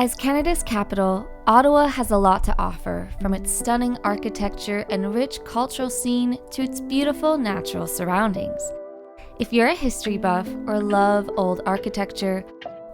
As Canada's capital, Ottawa has a lot to offer, from its stunning architecture and rich cultural scene to its beautiful natural surroundings. If you're a history buff or love old architecture,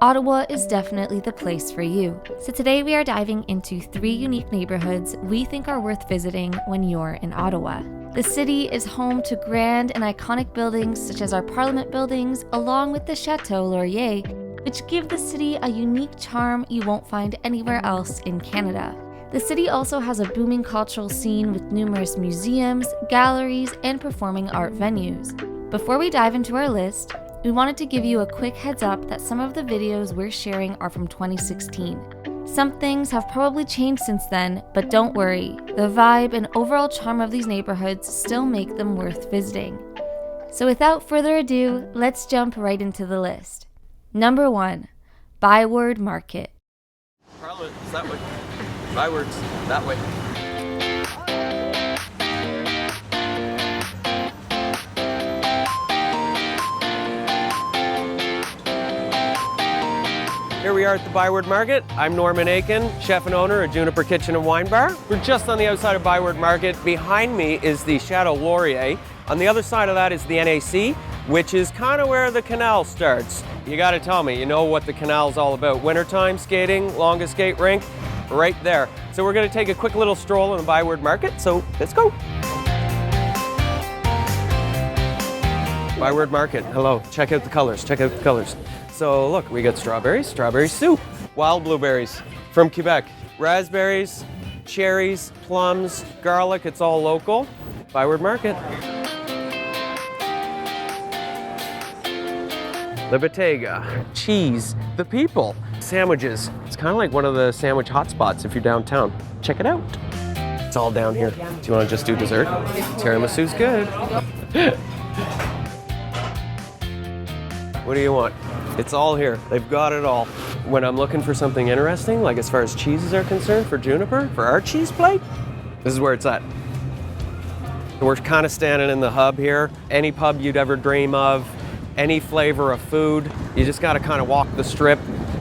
Ottawa is definitely the place for you. So today we are diving into 3 unique neighborhoods we think are worth visiting when you're in Ottawa. The city is home to grand and iconic buildings such as our Parliament buildings, along with the Chateau Laurier, which give the city a unique charm you won't find anywhere else in Canada. The city also has a booming cultural scene with numerous museums, galleries, and performing art venues. Before we dive into our list, we wanted to give you a quick heads up that some of the videos we're sharing are from 2016. Some things have probably changed since then, but don't worry, the vibe and overall charm of these neighborhoods still make them worth visiting. So without further ado, let's jump right into the list. Number 1, Byward Market. Parliament is that way. Byward's that way. Here we are at the Byward Market. I'm Norman Aiken, chef and owner of Juniper Kitchen and Wine Bar. We're just on the outside of Byward Market. Behind me is the Chateau Laurier. On the other side of that is the NAC, which is kind of where the canal starts. You gotta tell me, you know what the canal's all about. Wintertime skating, longest skate rink, right there. So we're gonna take a quick little stroll in the Byward Market, so let's go. Byward Market, hello, check out the colors, check out the colors. So look, we got strawberries, strawberry soup, wild blueberries from Quebec, raspberries, cherries, plums, garlic, it's all local. Byward Market. The Bottega, cheese, the people, sandwiches. It's kind of like one of the sandwich hotspots if you're downtown. Check it out. It's all down here. Do you want to just do dessert? Tiramisu's good. What do you want? It's all here. They've got it all. When I'm looking for something interesting, like as far as cheeses are concerned for Juniper, for our cheese plate, this is where it's at. We're kind of standing in the hub here. Any pub you'd ever dream of, any flavor of food, you just got to kind of walk the strip.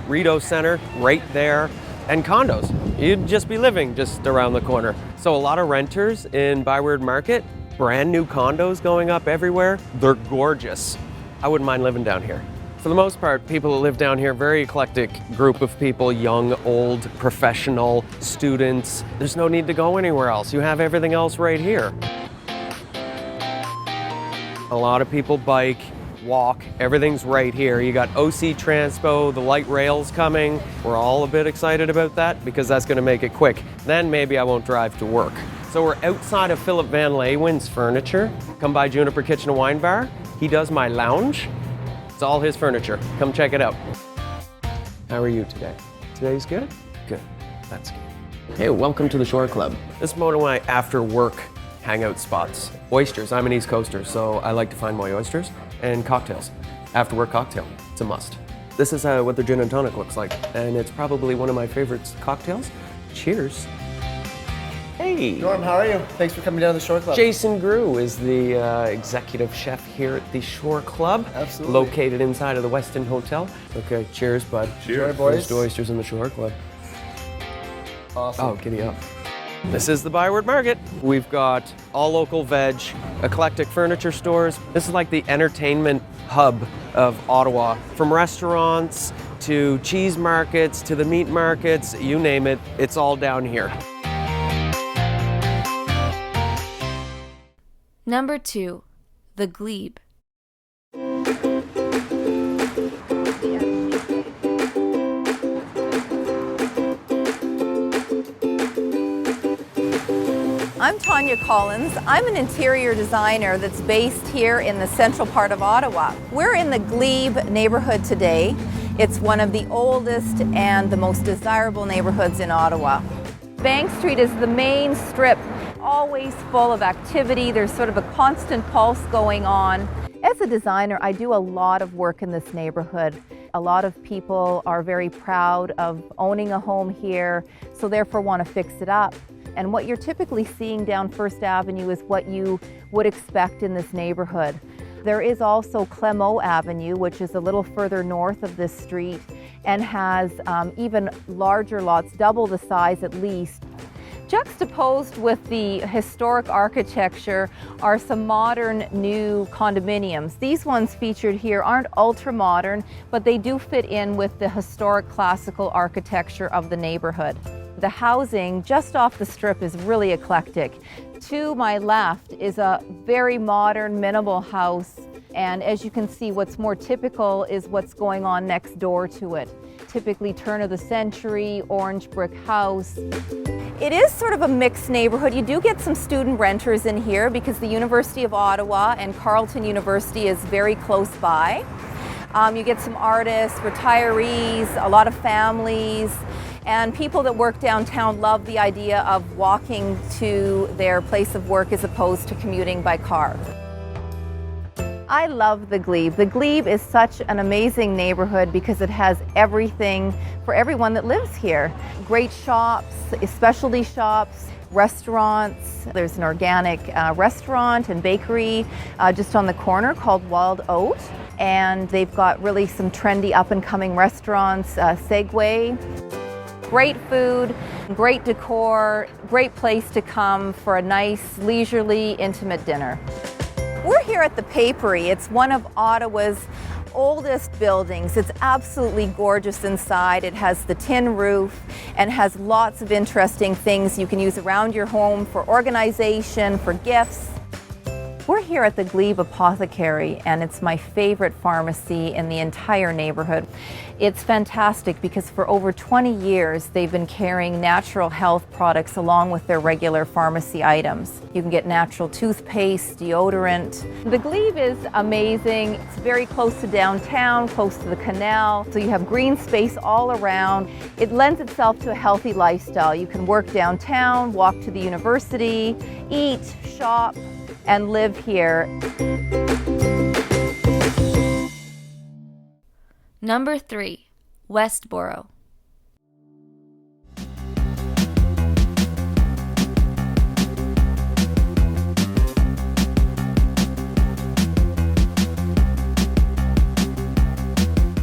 Rideau Center, right there, and condos. You'd just be living just around the corner. So a lot of renters in Byward Market, brand new condos going up everywhere. They're gorgeous. I wouldn't mind living down here. For the most part, people that live down here, very eclectic group of people, young, old, professional, students. There's no need to go anywhere else. You have everything else right here. A lot of people bike, walk, everything's right here. You got OC Transpo, the light rail's coming. We're all a bit excited about that because that's gonna make it quick. Then maybe I won't drive to work. So we're outside of Philip Van Leeuwen's furniture. Come by Juniper Kitchen and Wine Bar. He does my lounge. It's all his furniture. Come check it out. How are you today? Today's good? Good, that's good. Hey, welcome to the Shore Club. This is one of my after work hangout spots. Oysters, I'm an East Coaster, so I like to find my oysters and cocktails. After work cocktail, it's a must. This is what the gin and tonic looks like, and it's probably one of my favorite cocktails. Cheers. Hey. Norm, how are you? Thanks for coming down to the Shore Club. Jason Grew is the executive chef here at the Shore Club. Absolutely. Located inside of the Westin Hotel. Okay, cheers, bud. Cheers, boys. First oysters in the Shore Club. Awesome. Oh, giddy up. This is the Byward Market. We've got all local veg, eclectic furniture stores. This is like the entertainment hub of Ottawa. From restaurants to cheese markets to the meat markets, you name it, it's all down here. Number 2, the Glebe. I'm Tanya Collins. I'm an interior designer that's based here in the central part of Ottawa. We're in the Glebe neighborhood today. It's one of the oldest and the most desirable neighborhoods in Ottawa. Bank Street is the main strip, always full of activity. There's sort of a constant pulse going on. As a designer, I do a lot of work in this neighborhood. A lot of people are very proud of owning a home here, so therefore want to fix it up. And what you're typically seeing down First Avenue is what you would expect in this neighborhood. There is also Clemot Avenue, which is a little further north of this street and has even larger lots, double the size at least. Juxtaposed with the historic architecture are some modern new condominiums. These ones featured here aren't ultra modern, but they do fit in with the historic classical architecture of the neighborhood. The housing just off the strip is really eclectic. To my left is a very modern, minimal house, and as you can see, what's more typical is what's going on next door to it. Typically turn of the century, orange brick house. It is sort of a mixed neighborhood. You do get some student renters in here because the University of Ottawa and Carleton University is very close by. You get some artists, retirees, a lot of families, and people that work downtown love the idea of walking to their place of work as opposed to commuting by car. I love the Glebe. The Glebe is such an amazing neighborhood because it has everything for everyone that lives here. Great shops, specialty shops, restaurants. There's an organic restaurant and bakery just on the corner called Wild Oat. And they've got really some trendy up-and-coming restaurants, Segway. Great food, great decor, great place to come for a nice, leisurely, intimate dinner. We're here at the Papery. It's one of Ottawa's oldest buildings. It's absolutely gorgeous inside. It has the tin roof and has lots of interesting things you can use around your home for organization, for gifts. We're here at the Glebe Apothecary, and it's my favorite pharmacy in the entire neighborhood. It's fantastic because for over 20 years they've been carrying natural health products along with their regular pharmacy items. You can get natural toothpaste, deodorant. The Glebe is amazing. It's very close to downtown, close to the canal, so you have green space all around. It lends itself to a healthy lifestyle. You can work downtown, walk to the university, eat, shop, and live here. Number 3, Westboro.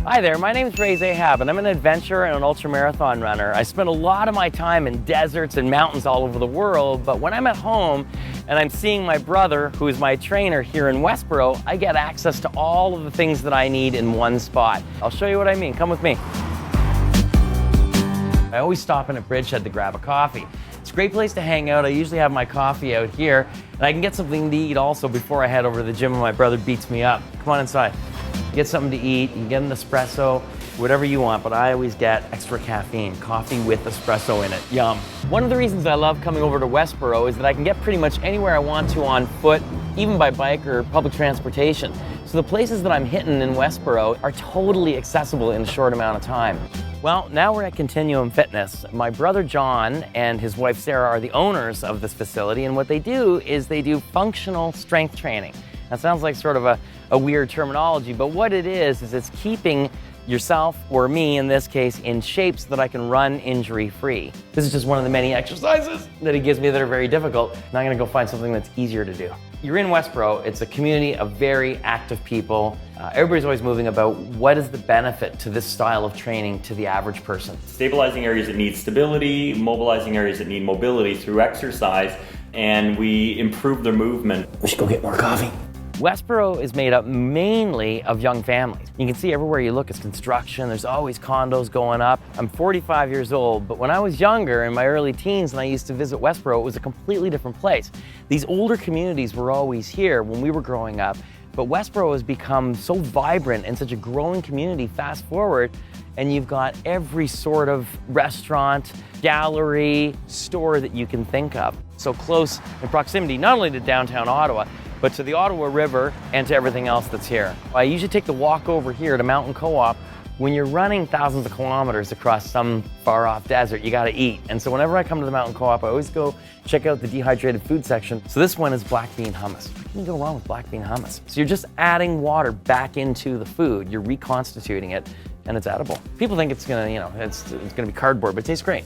Hi there, my name is Ray Zahab and I'm an adventurer and an ultramarathon runner. I spend a lot of my time in deserts and mountains all over the world, but when I'm at home and I'm seeing my brother, who is my trainer here in Westboro, I get access to all of the things that I need in one spot. I'll show you what I mean, come with me. I always stop in at Bridgehead to grab a coffee. It's a great place to hang out. I usually have my coffee out here, and I can get something to eat also before I head over to the gym when my brother beats me up. Come on inside. Get something to eat, you can get an espresso, whatever you want, but I always get extra caffeine, coffee with espresso in it, yum. One of the reasons I love coming over to Westboro is that I can get pretty much anywhere I want to on foot, even by bike or public transportation. So the places that I'm hitting in Westboro are totally accessible in a short amount of time. Well, now we're at Continuum Fitness. My brother John and his wife Sarah are the owners of this facility, and what they do is they do functional strength training. That sounds like sort of a weird terminology, but what it is it's keeping yourself, or me in this case, in shape so that I can run injury-free. This is just one of the many exercises that he gives me that are very difficult. Now I'm gonna go find something that's easier to do. You're in Westboro, it's a community of very active people. Everybody's always moving about what is the benefit to this style of training to the average person. Stabilizing areas that need stability, mobilizing areas that need mobility through exercise, and we improve their movement. We should go get more coffee. Westboro is made up mainly of young families. You can see everywhere you look is construction. There's always condos going up. I'm 45 years old, but when I was younger, in my early teens, and I used to visit Westboro, it was a completely different place. These older communities were always here when we were growing up, but Westboro has become so vibrant and such a growing community fast forward, and you've got every sort of restaurant, gallery, store that you can think of. So close in proximity, not only to downtown Ottawa, but to the Ottawa River and to everything else that's here. I usually take the walk over here to Mountain Co-op. When you're running thousands of kilometers across some far off desert, you gotta eat. And so whenever I come to the Mountain Co-op, I always go check out the dehydrated food section. So this one is black bean hummus. What can go wrong with black bean hummus? So you're just adding water back into the food, you're reconstituting it, and it's edible. People think it's gonna, it's gonna be cardboard, but it tastes great.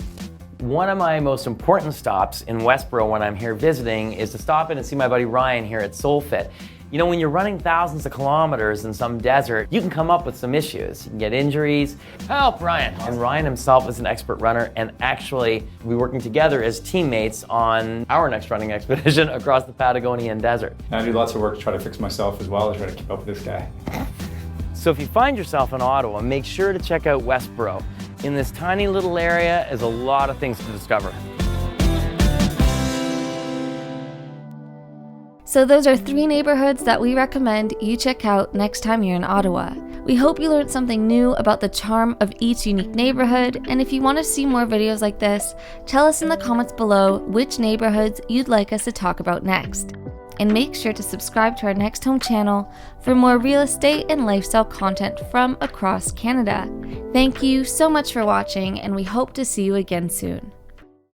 One of my most important stops in Westboro when I'm here visiting is to stop in and see my buddy Ryan here at SoulFit. You know, when you're running thousands of kilometers in some desert, you can come up with some issues. You can get injuries. Help, Ryan. And Ryan himself is an expert runner, and actually, we're working together as teammates on our next running expedition across the Patagonian desert. I do lots of work to try to fix myself as well, to try to keep up with this guy. So if you find yourself in Ottawa, make sure to check out Westboro. In this tiny little area is a lot of things to discover. So those are 3 neighborhoods that we recommend you check out next time you're in Ottawa. We hope you learned something new about the charm of each unique neighborhood, and if you want to see more videos like this, tell us in the comments below which neighborhoods you'd like us to talk about next. And make sure to subscribe to our NextHome channel for more real estate and lifestyle content from across Canada. Thank you so much for watching, and we hope to see you again soon.